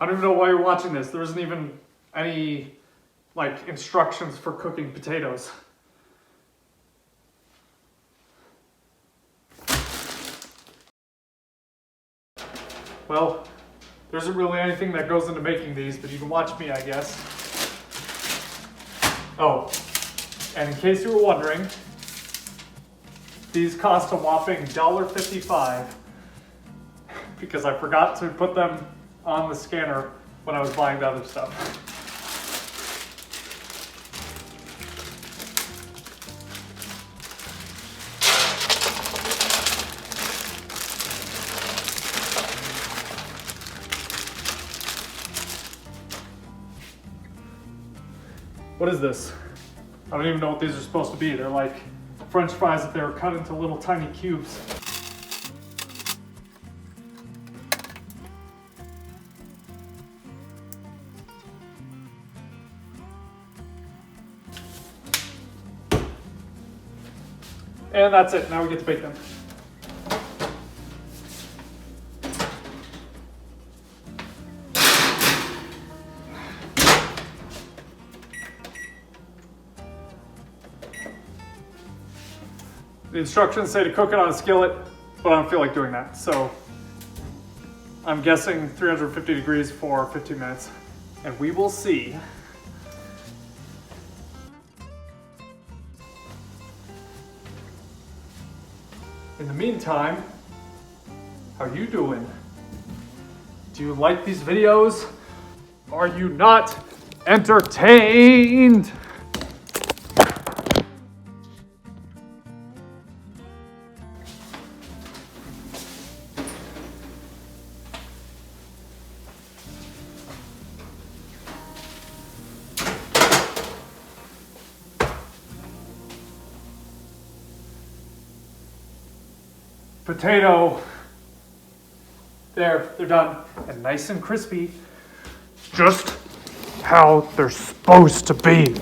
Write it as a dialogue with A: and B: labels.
A: I don't even know why you're watching this. There isn't even any, like, instructions for cooking potatoes. Well, there isn't really anything that goes into making these, but you can watch me, I guess. Oh, and in case you were wondering, these cost a whopping $1.55 because I forgot to put them on the scanner when I was buying the other stuff. What is this? I don't even know what these are supposed to be. They're like French fries that they were cut into little tiny cubes. And that's it. Now we get to bake them. The instructions say to cook it on a skillet, but I don't feel like doing that. So I'm guessing 350 degrees for 15 minutes, and we will see. In the meantime, how are you doing? Do you like these videos? Are you not entertained? Potato. There, they're done. And nice and crispy. Just how they're supposed to be.